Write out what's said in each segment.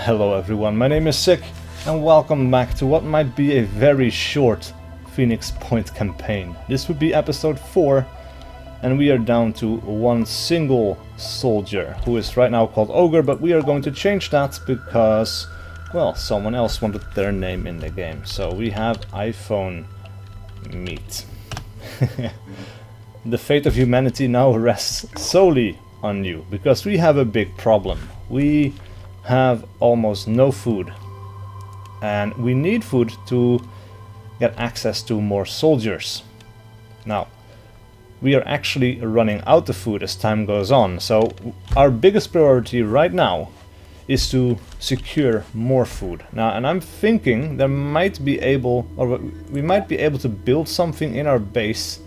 Hello everyone, my name is SiC and welcome back to what might be a very short Phoenix Point campaign. This would be episode 4 and we are down to one single soldier who is right now called Ogre, but we are going to change that because, well, someone else wanted their name in the game. So we have iPhone Meat. The fate of humanity now rests solely on you because we have a big problem. We have almost no food and we need food to get access to more soldiers. Now we are actually running out of food as time goes on, so our biggest priority right now is to secure more food. Now, and I'm thinking we might be able to build something in our base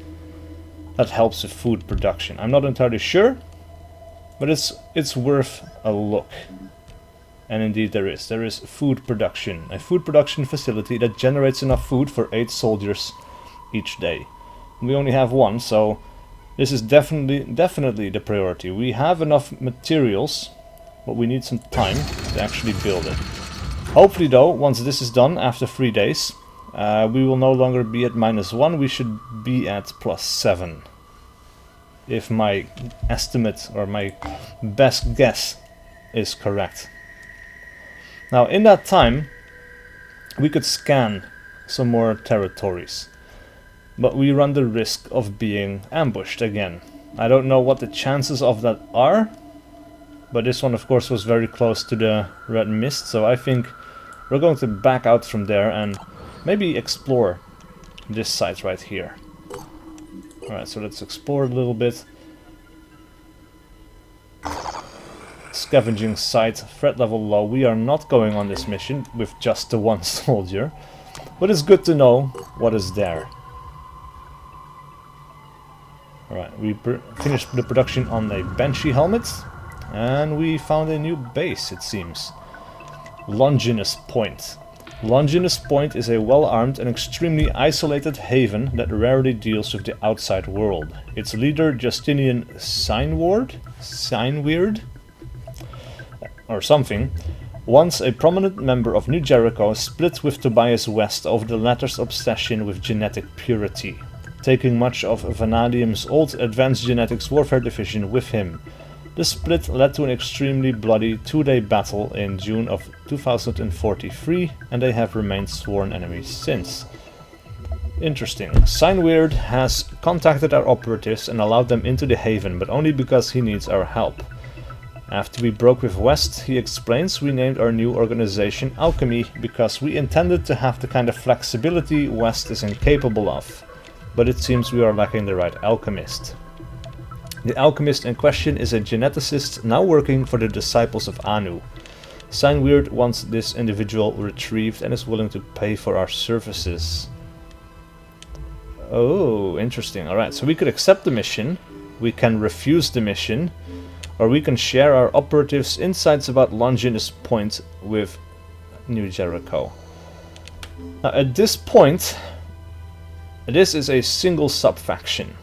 that helps with food production. I'm not entirely sure, but it's worth a look. And indeed there is food production, a food production facility that generates enough food for 8 soldiers each day. We only have one, so this is definitely the priority. We have enough materials, but we need some time to actually build it. Hopefully though, once this is done after 3 days, we will no longer be at -1, we should be at +7. If my estimate or my best guess is correct. Now in that time we could scan some more territories, but we run the risk of being ambushed again. I don't know what the chances of that are, but this one of course was very close to the red mist, so I think we're going to back out from there and maybe explore this site right here. Alright, so let's explore a little bit. Scavenging site, threat level low. We are not going on this mission with just the one soldier, but it's good to know what is there. Alright, we finished the production on a Banshee helmet, and we found a new base, it seems. Longinus Point. Longinus Point is a well-armed and extremely isolated haven that rarely deals with the outside world. Its leader, Justinian Sineweird, or something, once a prominent member of New Jericho, split with Tobias West over the latter's obsession with genetic purity, taking much of Vanadium's old Advanced Genetics Warfare Division with him. The split led to an extremely bloody 2-day battle in June of 2043, and they have remained sworn enemies since. Interesting. Sineweird has contacted our operatives and allowed them into the haven, but only because he needs our help. After we broke with West, he explains, we named our new organization Alchemy because we intended to have the kind of flexibility West is incapable of, but it seems we are lacking the right alchemist. The alchemist in question is a geneticist now working for the Disciples of Anu. Sineweird wants this individual retrieved and is willing to pay for our services. Oh, interesting. Alright, so we could accept the mission, we can refuse the mission, or we can share our operatives' insights about Longinus Point with New Jericho. Now, at this point, this is a single sub-faction.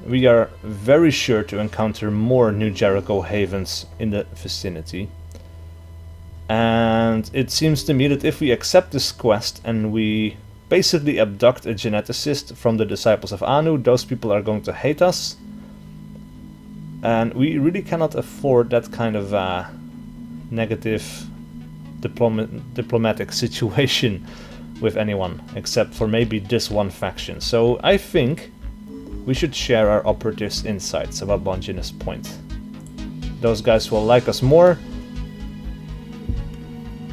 We are very sure to encounter more New Jericho havens in the vicinity. And it seems to me that if we accept this quest and we basically abduct a geneticist from the Disciples of Anu, those people are going to hate us. And we really cannot afford that kind of negative diplomatic situation with anyone, except for maybe this one faction. So I think we should share our operatives' insights about Longinus Point. Those guys will like us more.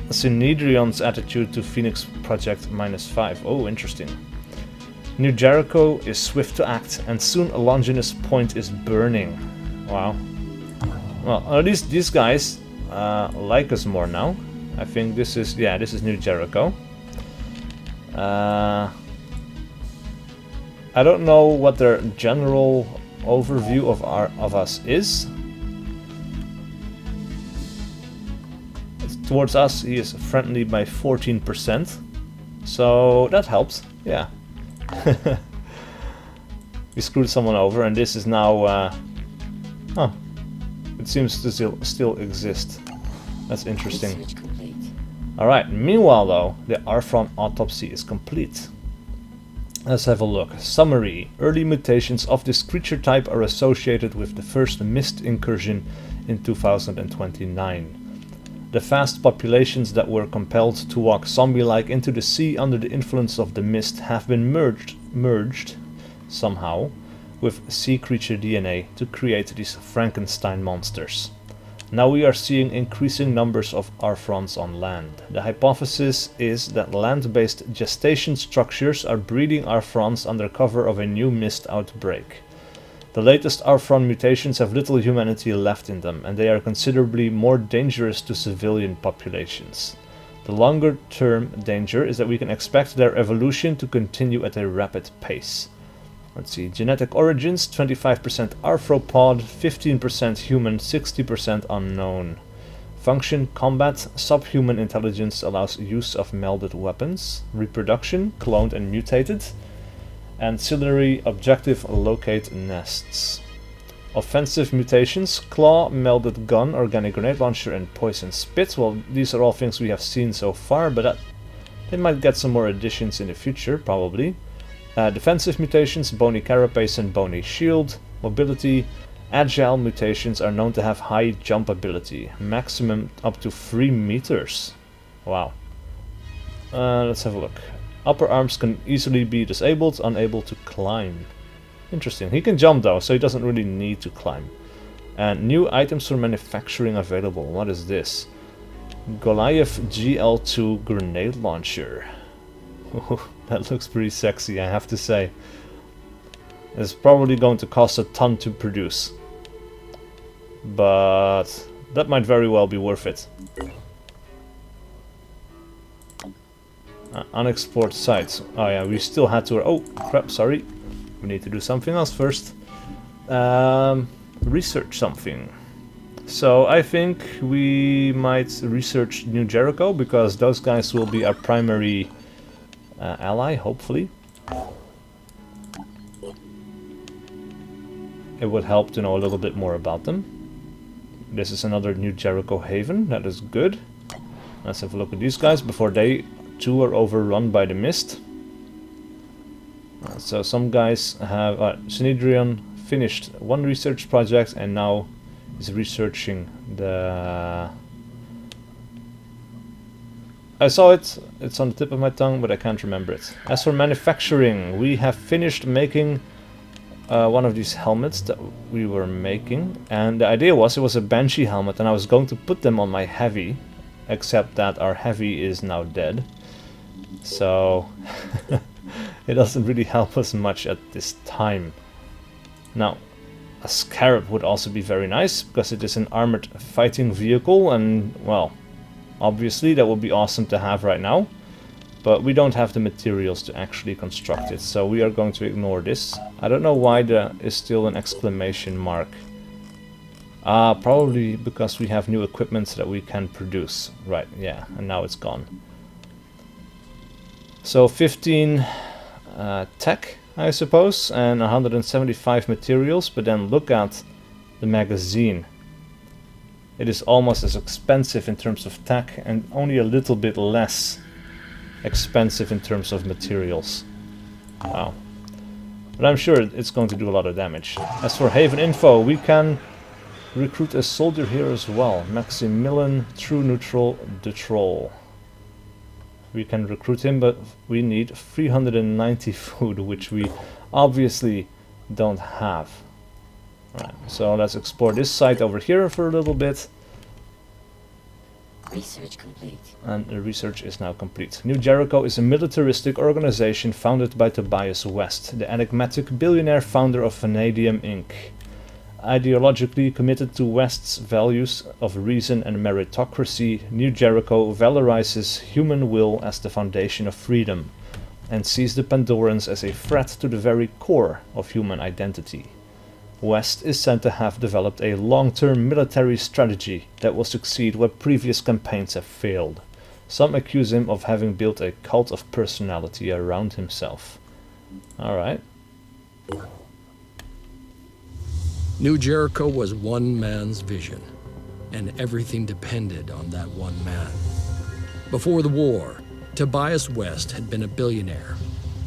Synedrion's attitude to Phoenix Project -5. Oh, interesting. New Jericho is swift to act, and soon Longinus Point is burning. Wow. Well, at least these guys like us more now. I think this is New Jericho. I don't know what their general overview of us is. Towards us, he is friendly by 14%, so that helps. Yeah. We screwed someone over, and this is now. It seems to still exist. That's interesting. Alright, meanwhile though, the Arfron autopsy is complete. Let's have a look. Summary. Early mutations of this creature type are associated with the first mist incursion in 2029. The vast populations that were compelled to walk zombie-like into the sea under the influence of the mist have been merged somehow with sea creature DNA to create these Frankenstein monsters. Now we are seeing increasing numbers of Arfrons on land. The hypothesis is that land-based gestation structures are breeding Arfrons under cover of a new mist outbreak. The latest Arfron mutations have little humanity left in them, and they are considerably more dangerous to civilian populations. The longer-term danger is that we can expect their evolution to continue at a rapid pace. Let's see, genetic origins, 25% arthropod, 15% human, 60% unknown. Function, combat, subhuman intelligence allows use of melded weapons. Reproduction, cloned and mutated. Ancillary objective, locate nests. Offensive mutations, claw, melded gun, organic grenade launcher and poison spit. Well, these are all things we have seen so far, but they might get some more additions in the future, probably. Defensive mutations, bony carapace and bony shield. Mobility, agile mutations are known to have high jump ability, maximum up to 3 meters. Wow. Let's have a look. Upper arms can easily be disabled, unable to climb. Interesting. He can jump though, so he doesn't really need to climb. And new items for manufacturing available. What is this? Goliath GL2 grenade launcher. That looks pretty sexy, I have to say. It's probably going to cost a ton to produce, but that might very well be worth it. Unexplored sites. Oh yeah, we still had to... Oh crap, sorry. We need to do something else first. Research something. So I think we might research New Jericho, because those guys will be our primary ally, hopefully. It would help to know a little bit more about them. This is another New Jericho haven, that is good. Let's have a look at these guys before they too are overrun by the mist. So some guys have... Synedrion finished one research project and now is researching the... I saw it, it's on the tip of my tongue, but I can't remember it. As for manufacturing, we have finished making one of these helmets that we were making. And the idea was, it was a Banshee helmet, and I was going to put them on my Heavy, except that our Heavy is now dead. So, it doesn't really help us much at this time. Now, a Scarab would also be very nice, because it is an armored fighting vehicle, and, well... obviously, that would be awesome to have right now, but we don't have the materials to actually construct it, so we are going to ignore this. I don't know why there is still an exclamation mark. Probably because we have new equipment that we can produce. Right, yeah, and now it's gone. So 15 tech, I suppose, and 175 materials, but then look at the magazine. It is almost as expensive in terms of tech and only a little bit less expensive in terms of materials. Wow. But I'm sure it's going to do a lot of damage. As for Haven info, we can recruit a soldier here as well. Maximilian, true neutral, the troll. We can recruit him, but we need 390 food, which we obviously don't have. Right, so let's explore this site over here for a little bit. Research complete. And the research is now complete. New Jericho is a militaristic organization founded by Tobias West, the enigmatic billionaire founder of Vanadium Inc. Ideologically committed to West's values of reason and meritocracy, New Jericho valorizes human will as the foundation of freedom, and sees the Pandorans as a threat to the very core of human identity. West is said to have developed a long-term military strategy that will succeed where previous campaigns have failed. Some accuse him of having built a cult of personality around himself. Alright. New Jericho was one man's vision, and everything depended on that one man. Before the war, Tobias West had been a billionaire,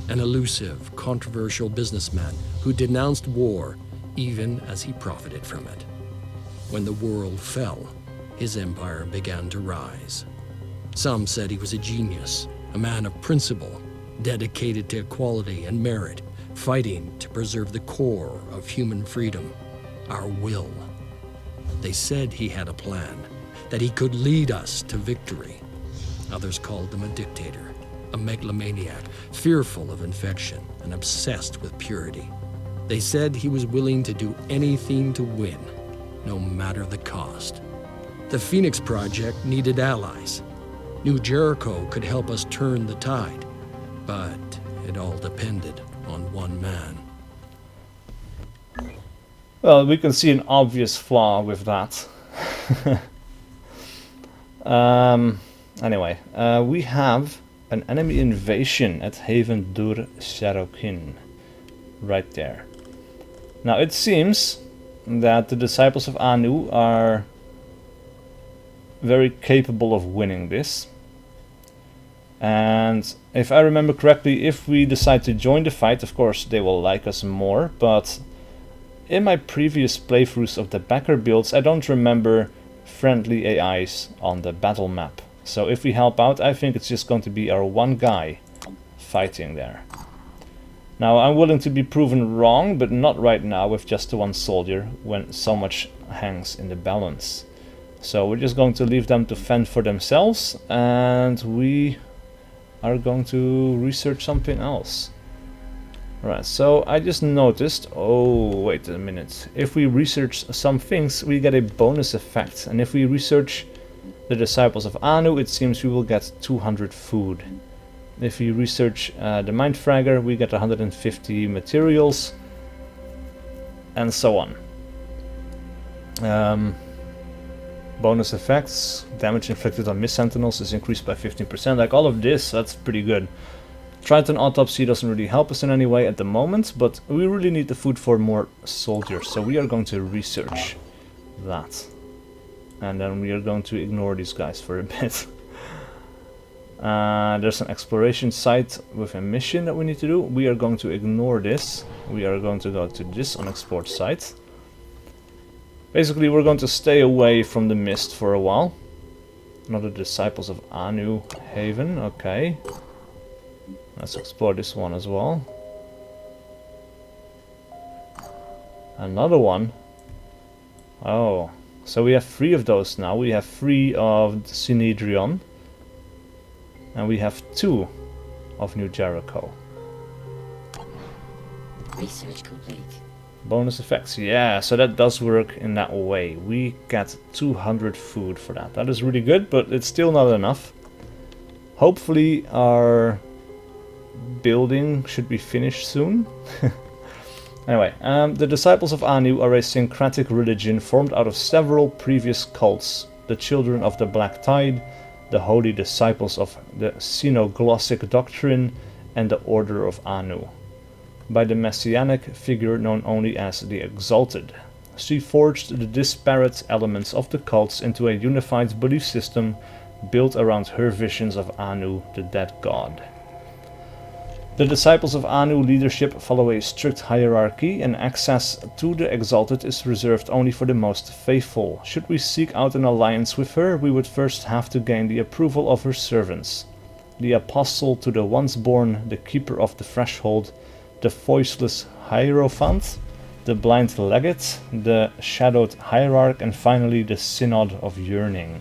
an elusive, controversial businessman who denounced war even as he profited from it. When the world fell, his empire began to rise. Some said he was a genius, a man of principle, dedicated to equality and merit, fighting to preserve the core of human freedom, our will. They said he had a plan, that he could lead us to victory. Others called him a dictator, a megalomaniac, fearful of infection and obsessed with purity. They said he was willing to do anything to win, no matter the cost. The Phoenix Project needed allies. New Jericho could help us turn the tide, but it all depended on one man. Well, we can see an obvious flaw with that. Anyway, we have an enemy invasion at Haven Dur Sharokin. Right there. Now it seems that the disciples of Anu are very capable of winning this. And if I remember correctly, if we decide to join the fight, of course they will like us more, but in my previous playthroughs of the backer builds, I don't remember friendly AIs on the battle map. So if we help out, I think it's just going to be our one guy fighting there. Now I'm willing to be proven wrong, but not right now with just the one soldier when so much hangs in the balance. So we're just going to leave them to fend for themselves, and we are going to research something else. Right, so I just noticed, oh wait a minute, if we research some things we get a bonus effect, and if we research the disciples of Anu it seems we will get 200 food. If we research the Mindfragger we get 150 materials, and so on. Bonus effects, damage inflicted on mist sentinels is increased by 15%, like all of this, that's pretty good. Triton Autopsy doesn't really help us in any way at the moment, but we really need the food for more soldiers, so we are going to research that. And then we are going to ignore these guys for a bit. There's an exploration site with a mission that we need to do. We are going to ignore this. We are going to go to this unexplored site. Basically, we're going to stay away from the mist for a while. Another Disciples of Anu Haven, okay. Let's explore this one as well. Another one. Oh, so we have 3 of those now. We have 3 of Synedrion. And we have 2 of New Jericho. Research complete. Bonus effects, yeah, so that does work in that way. We get 200 food for that. That is really good, but it's still not enough. Hopefully our building should be finished soon. Anyway, the Disciples of Anu are a syncretic religion formed out of several previous cults. The Children of the Black Tide, the Holy Disciples of the Synoglossic Doctrine, and the Order of Anu. By the messianic figure known only as the Exalted. She forged the disparate elements of the cults into a unified belief system built around her visions of Anu, the dead god. The Disciples of Anu leadership follow a strict hierarchy, and access to the Exalted is reserved only for the most faithful. Should we seek out an alliance with her, we would first have to gain the approval of her servants. The Apostle to the Once-Born, the Keeper of the Threshold, the Voiceless Hierophant, the Blind Legate, the Shadowed Hierarch, and finally the Synod of Yearning.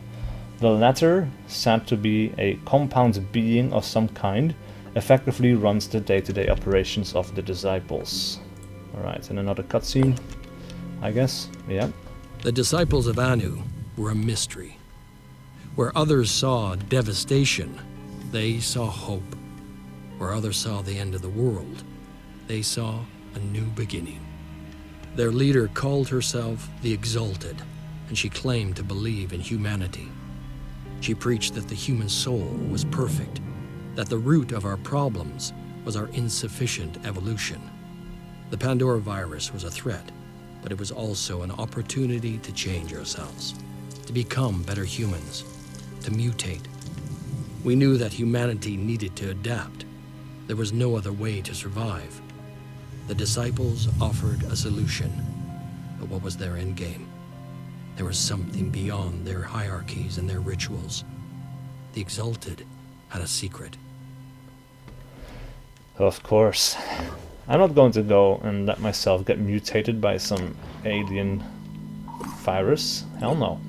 The latter, said to be a compound being of some kind, effectively runs the day-to-day operations of the Disciples. Alright, and another cutscene, I guess, yeah. The Disciples of Anu were a mystery. Where others saw devastation, they saw hope. Where others saw the end of the world, they saw a new beginning. Their leader called herself the Exalted, and she claimed to believe in humanity. She preached that the human soul was perfect, that the root of our problems was our insufficient evolution. The Pandora virus was a threat, but it was also an opportunity to change ourselves, to become better humans, to mutate. We knew that humanity needed to adapt. There was no other way to survive. The disciples offered a solution, but what was their end game? There was something beyond their hierarchies and their rituals. The Exalted had a secret. Of course. I'm not going to go and let myself get mutated by some alien virus. Hell no.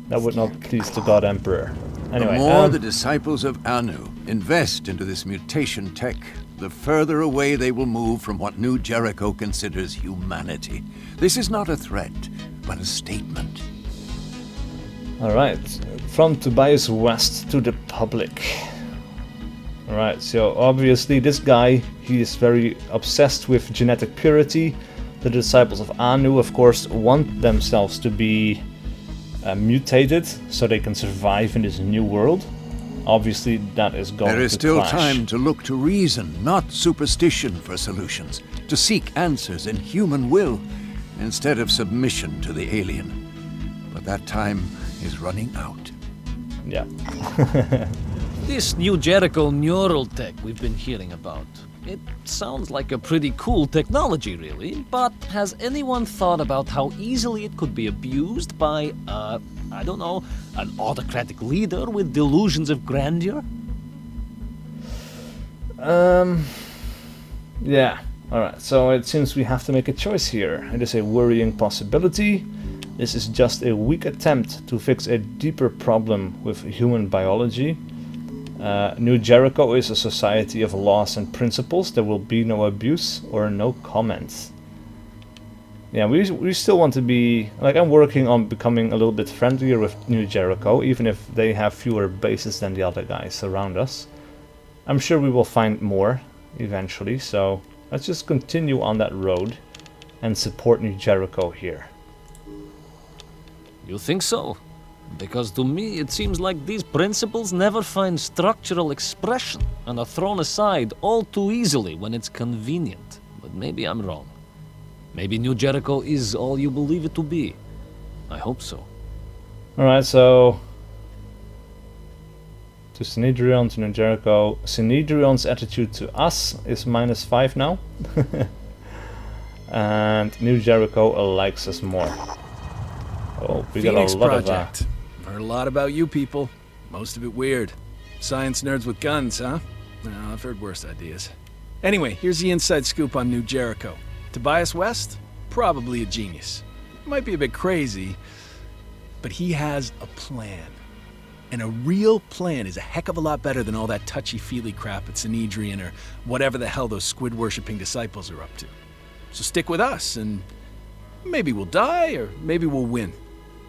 That would not please the God Emperor. Anyway, the more the disciples of Anu invest into this mutation tech, the further away they will move from what New Jericho considers humanity. This is not a threat, but a statement. Alright, from Tobias West to the public. Alright, so obviously this guy, he is very obsessed with genetic purity. The disciples of Anu, of course, want themselves to be mutated so they can survive in this new world. Obviously that is going to There is still clash. time to look to reason, not superstition, for solutions. To seek answers in human will, instead of submission to the alien. But that time is running out. Yeah. This New Jericho neural tech we've been hearing about. It sounds like a pretty cool technology, really, but has anyone thought about how easily it could be abused by, I don't know, an autocratic leader with delusions of grandeur? Yeah. Alright, so it seems we have to make a choice here. It is a worrying possibility. This is just a weak attempt to fix a deeper problem with human biology. New Jericho is a society of laws and principles. There will be no abuse or no comments. Yeah, we still want to be... Like, I'm working on becoming a little bit friendlier with New Jericho, even if they have fewer bases than the other guys around us. I'm sure we will find more eventually, so let's just continue on that road and support New Jericho here. You think so? Because to me it seems like these principles never find structural expression and are thrown aside all too easily when it's convenient. But maybe I'm wrong. Maybe New Jericho is all you believe it to be. I hope so. Alright, so... To Synedrion, to New Jericho. Synedrion's attitude to us is -5 now. And New Jericho likes us more. Oh, we got Phoenix a lot Project. of Heard a lot about you people. Most of it weird. Science nerds with guns, huh? No, I've heard worse ideas. Anyway, here's the inside scoop on New Jericho. Tobias West? Probably a genius. Might be a bit crazy, but he has a plan. And a real plan is a heck of a lot better than all that touchy-feely crap at Synedrion or whatever the hell those squid-worshipping disciples are up to. So stick with us, and maybe we'll die, or maybe we'll win.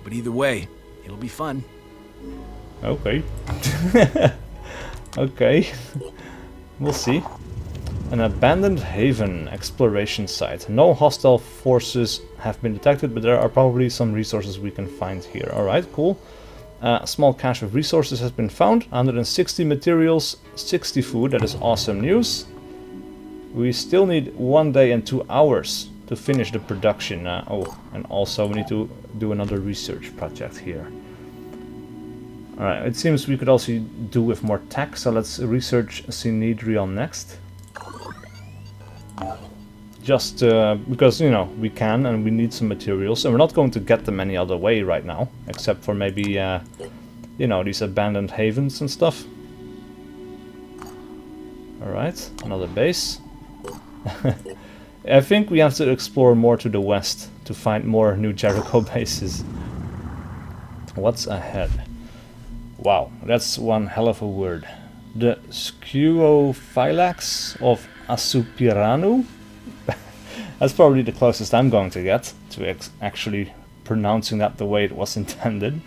But either way, it'll be fun. Okay. Okay. We'll see. An abandoned haven exploration site. No hostile forces have been detected, but there are probably some resources we can find here. Alright, cool. A small cache of resources has been found. 160 materials, 60 food. That is awesome news. We still need 1 day and 2 hours to finish the production. Oh, and also we need to do another research project here. Alright, it seems we could also do with more tech, so let's research Synedrion next. Just because, you know, we can and we need some materials, and we're not going to get them any other way right now, except for maybe, you know, these abandoned havens and stuff. Alright, another base. I think we have to explore more to the west to find more New Jericho bases. What's ahead? Wow, that's one hell of a word. The Scuophylax of Asupiranu? That's probably the closest I'm going to get to actually pronouncing that the way it was intended.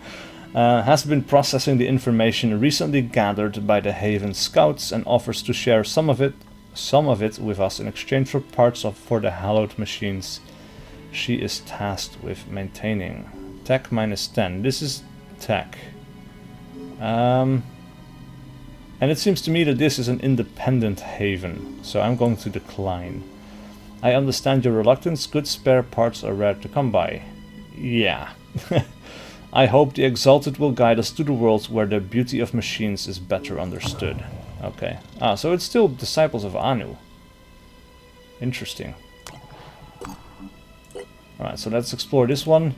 Has been processing the information recently gathered by the Haven Scouts and offers to share some of it with us in exchange for parts for the hallowed machines she is tasked with maintaining. Tech -10. This is tech. And it seems to me that this is an independent haven, so I'm going to decline. I understand your reluctance. Good spare parts are rare to come by. Yeah. I hope the Exalted will guide us to the world where the beauty of machines is better understood. Okay. Ah, so it's still disciples of Anu. Interesting. Alright, so let's explore this one.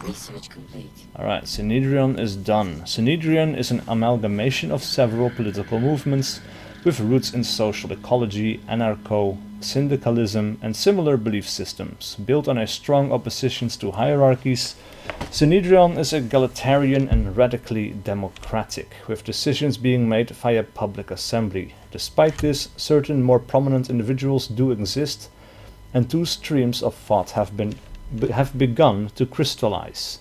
Research complete. Alright, Synedrion is done. Synedrion is an amalgamation of several political movements with roots in social ecology, anarcho-syndicalism and similar belief systems. Built on a strong opposition to hierarchies, Synedrion is egalitarian and radically democratic, with decisions being made via public assembly. Despite this, certain more prominent individuals do exist, and two streams of thought have begun to crystallize.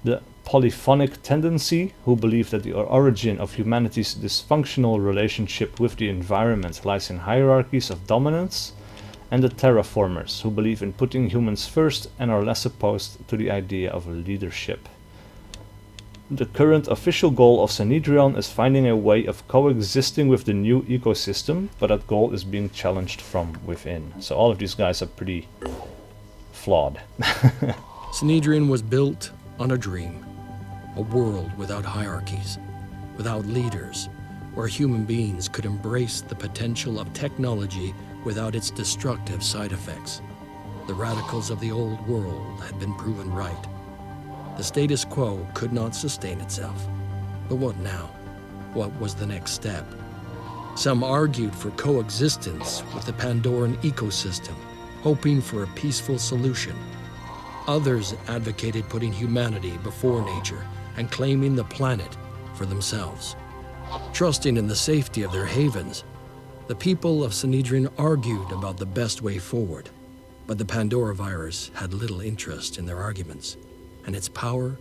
The polyphonic tendency, who believe that the origin of humanity's dysfunctional relationship with the environment lies in hierarchies of dominance, and the terraformers, who believe in putting humans first and are less opposed to the idea of leadership. The current official goal of Synedrion is finding a way of coexisting with the new ecosystem, but that goal is being challenged from within. So all of these guys are pretty flawed. Synedrion was built on a dream, a world without hierarchies, without leaders, where human beings could embrace the potential of technology without its destructive side effects. The radicals of the old world had been proven right. The status quo could not sustain itself. But what now? What was the next step? Some argued for coexistence with the Pandoran ecosystem, hoping for a peaceful solution. Others advocated putting humanity before nature and claiming the planet for themselves. Trusting in the safety of their havens, the people of Synedrion argued about the best way forward, but the Pandora virus had little interest in their arguments, and its power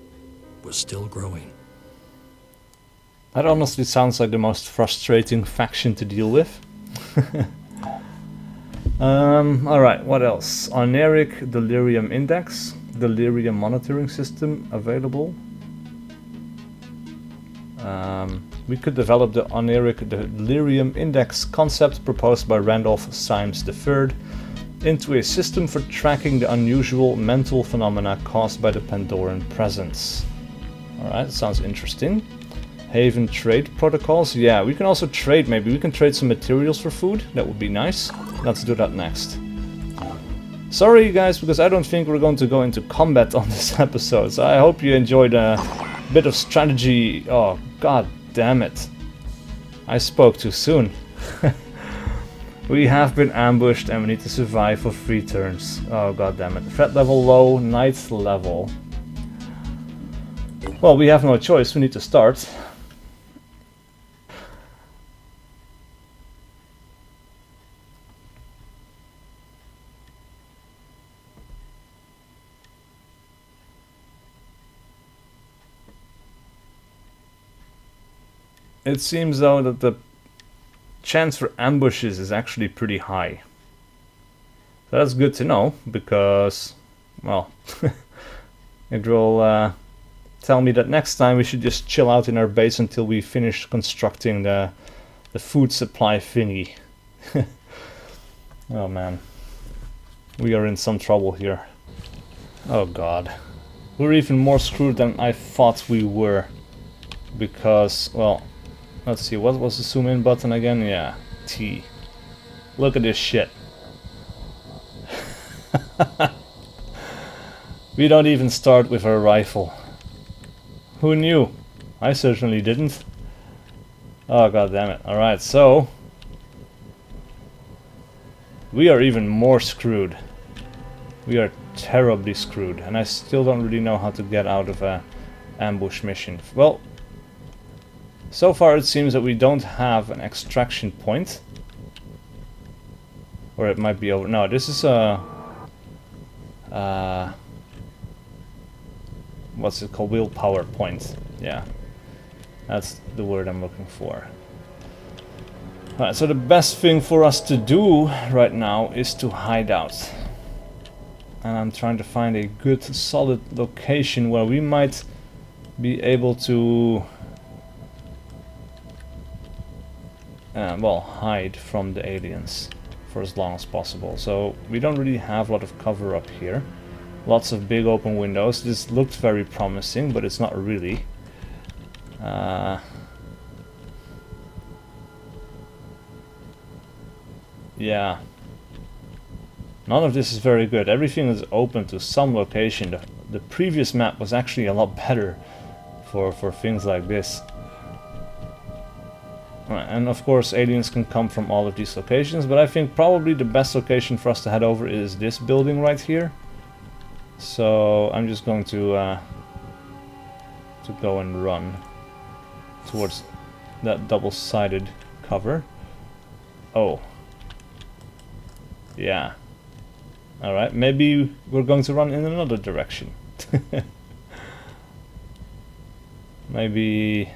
was still growing. That honestly sounds like the most frustrating faction to deal with. Alright, what else? Oneric Delirium Index, Delirium Monitoring System available. We could develop the Oneric Delirium Index concept proposed by Randolph Symes III into a system for tracking the unusual mental phenomena caused by the Pandoran presence. Alright, sounds interesting. Haven trade protocols. Yeah, we can also trade, maybe we can trade some materials for food. That would be nice. Let's do that next. Sorry guys, because I don't think we're going to go into combat on this episode. So I hope you enjoyed a bit of strategy. Oh, god damn it. I spoke too soon. We have been ambushed and we need to survive for 3 turns. Oh god damn it. Threat level low, night level. Well, we have no choice, we need to start. It seems though that the chance for ambushes is actually pretty high. So that's good to know, because, well, it will tell me that next time we should just chill out in our base until we finish constructing the food supply thingy. Oh man, we are in some trouble here. Oh god, we're even more screwed than I thought we were, because, well, let's see, what was the zoom in button again? Yeah, T. Look at this shit. We don't even start with our rifle. Who knew? I certainly didn't. Oh god damn it. Alright, so we are even more screwed. We are terribly screwed, and I still don't really know how to get out of a ambush mission. Well, so far it seems that we don't have an extraction point. Or it might be over. No, this is a... what's it called? Willpower point. Yeah. That's the word I'm looking for. Alright, so the best thing for us to do right now is to hide out. And I'm trying to find a good, solid location where we might be able to... well, hide from the aliens for as long as possible. So we don't really have a lot of cover up here. Lots of big open windows. This looked very promising, but it's not really. Yeah. None of this is very good. Everything is open to some location. The previous map was actually a lot better for things like this. And of course aliens can come from all of these locations, but I think probably the best location for us to head over is this building right here. So I'm just going to go and run towards that double-sided cover. Oh. Yeah. Alright, maybe we're going to run in another direction. Maybe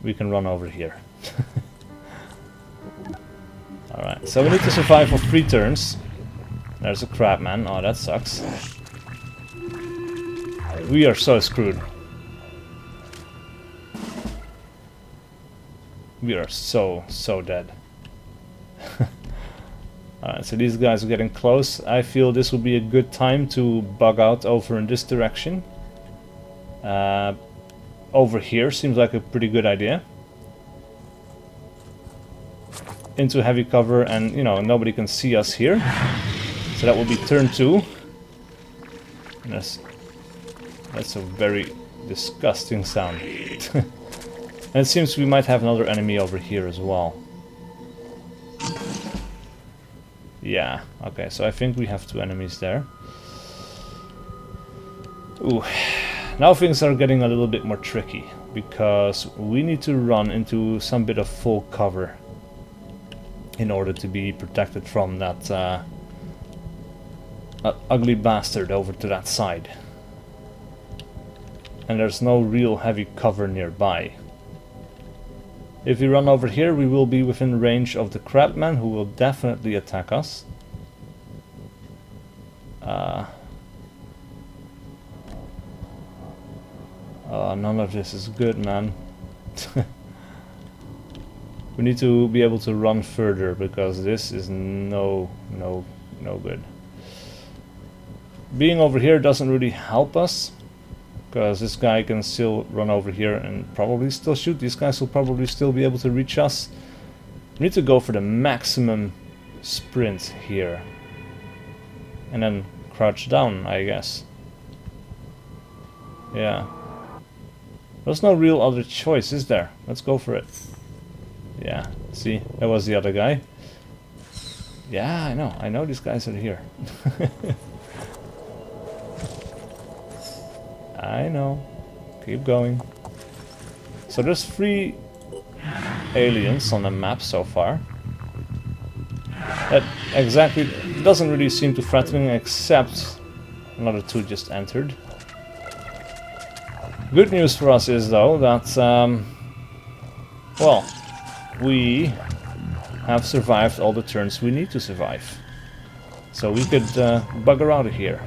we can run over here. Alright, so we need to survive for 3 turns. There's a crab man. Oh, that sucks. We are so screwed. We are so dead. Alright, so these guys are getting close. I feel this will be a good time to bug out over in this direction. Over here seems like a pretty good idea. Into heavy cover, and you know, nobody can see us here. So that will be turn 2. And that's a very disgusting sound. And it seems we might have another enemy over here as well. Yeah, okay, so I think we have 2 enemies there. Ooh. Now things are getting a little bit more tricky, because we need to run into some bit of full cover in order to be protected from that ugly bastard over to that side. And there's no real heavy cover nearby. If we run over here, we will be within range of the crabman, who will definitely attack us. None of this is good, man. We need to be able to run further, because this is no good. Being over here doesn't really help us, because this guy can still run over here and probably still shoot. These guys will probably still be able to reach us. We need to go for the maximum sprint here. And then crouch down, I guess. Yeah. There's no real other choice, is there? Let's go for it. Yeah, see, that was the other guy. Yeah, I know these guys are here. I know. Keep going. So there's 3 aliens on the map so far. That exactly doesn't really seem to threaten, except another 2 just entered. Good news for us is, though, that well, we have survived all the turns we need to survive. So we could bugger out of here.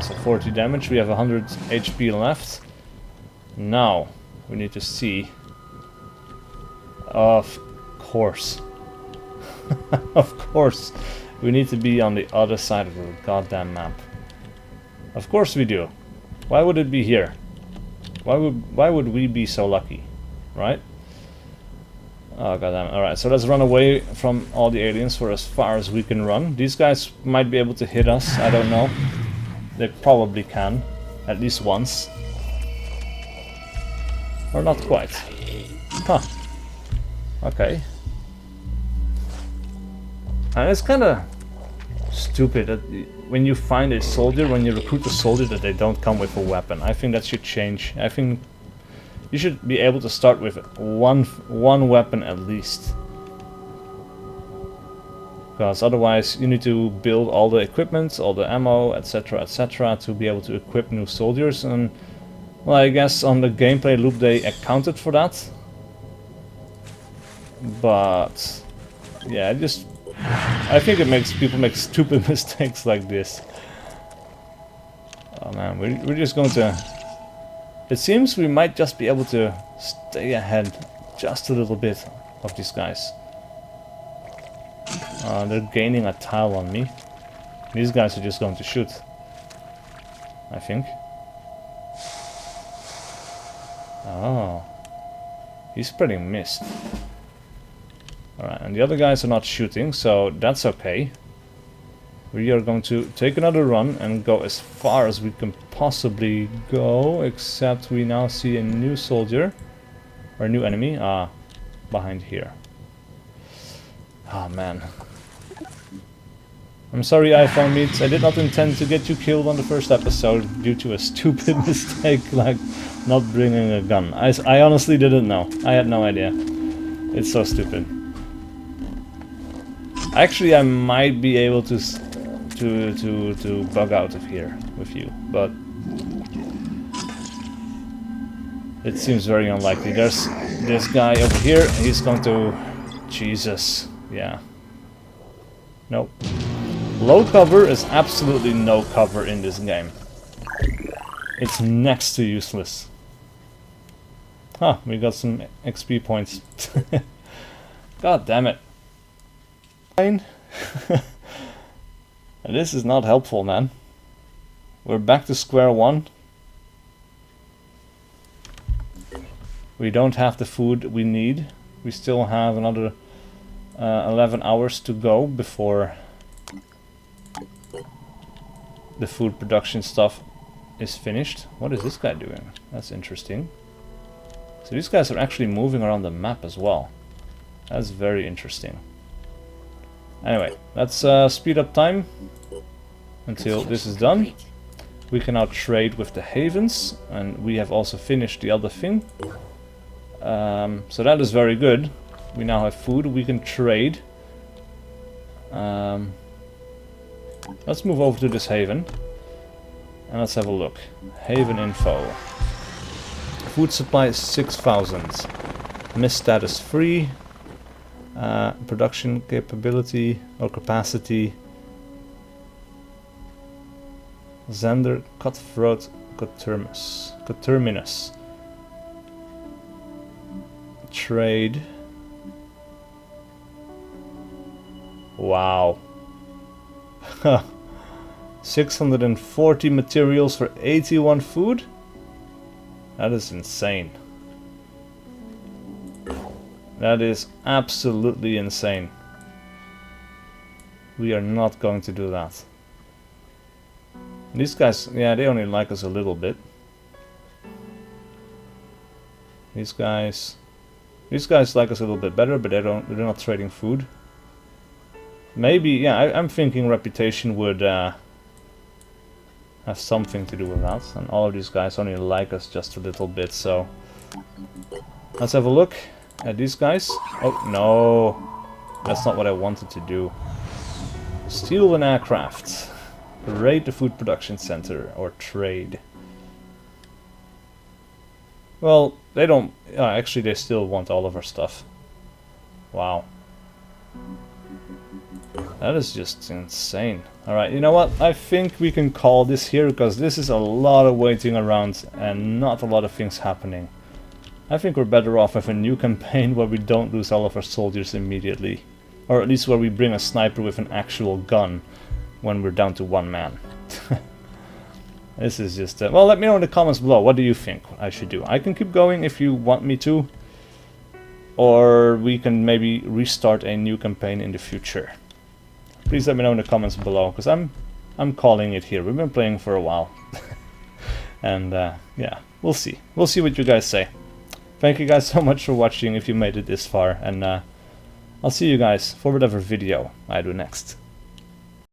So 40 damage, we have 100 HP left. Now, we need to see... Of course. Of course. We need to be on the other side of the goddamn map. Of course we do. Why would it be here? Why would we be so lucky? Right? Oh goddamn. Alright, so let's run away from all the aliens for as far as we can run. These guys might be able to hit us, I don't know. They probably can. At least once. Or not quite. Huh. Okay. And it's kinda stupid that when you find a soldier, when you recruit a soldier, that they don't come with a weapon. I think that should change. I think you should be able to start with one weapon at least. Because otherwise you need to build all the equipment, all the ammo, etc, etc, to be able to equip new soldiers. And well, I guess on the gameplay loop they accounted for that. But yeah, I think it makes people make stupid mistakes like this. Oh man, we're just going to... It seems we might just be able to stay ahead just a little bit of these guys. They're gaining a tile on me. These guys are just going to shoot, I think. Oh. He's spreading mist. Alright, and the other guys are not shooting, so that's okay. We are going to take another run and go as far as we can possibly go, except we now see a new soldier. Or a new enemy. Behind here. Ah, man. I'm sorry, iPhone Meets. I did not intend to get you killed on the first episode due to a stupid mistake like not bringing a gun. I honestly didn't know. I had no idea. It's so stupid. Actually, I might be able to bug out of here with you, but it seems very unlikely. There's this guy over here. He's going to... Jesus. Yeah. Nope. Low cover is absolutely no cover in this game. It's next to useless. Huh, we got some XP points. God damn it. Fine. This is not helpful, man. We're back to square one. We don't have the food we need. We still have another 11 hours to go before the food production stuff is finished. What is this guy doing? That's interesting. So these guys are actually moving around the map as well. That's very interesting. Anyway, let's speed up time until this is done. We can now trade with the havens, and we have also finished the other thing. So that is very good. We now have food, we can trade. Let's move over to this haven. And let's have a look. Haven info. Food supply is 6,000. Mist status free. Production capability or capacity. Xander Cutthroat Coterminus. Trade. Wow. 640 materials for 81 food? That is insane. That is absolutely insane. We are not going to do that. These guys, yeah, they only like us a little bit. These guys like us a little bit better, but they're not trading food. Maybe, yeah, I'm thinking reputation would have something to do with that. And all of these guys only like us just a little bit, so... Let's have a look at these guys. Oh, no. That's not what I wanted to do. Steal an aircraft. Raid the food production center, or trade. Well, they don't... actually, they still want all of our stuff. Wow. That is just insane. Alright, you know what? I think we can call this here, because this is a lot of waiting around and not a lot of things happening. I think we're better off with a new campaign where we don't lose all of our soldiers immediately. Or at least where we bring a sniper with an actual gun when we're down to one man. This is just... well, let me know in the comments below. What do you think I should do? I can keep going if you want me to. Or we can maybe restart a new campaign in the future. Please let me know in the comments below, because I'm calling it here. We've been playing for a while. And yeah, we'll see. We'll see what you guys say. Thank you guys so much for watching if you made it this far. And I'll see you guys for whatever video I do next.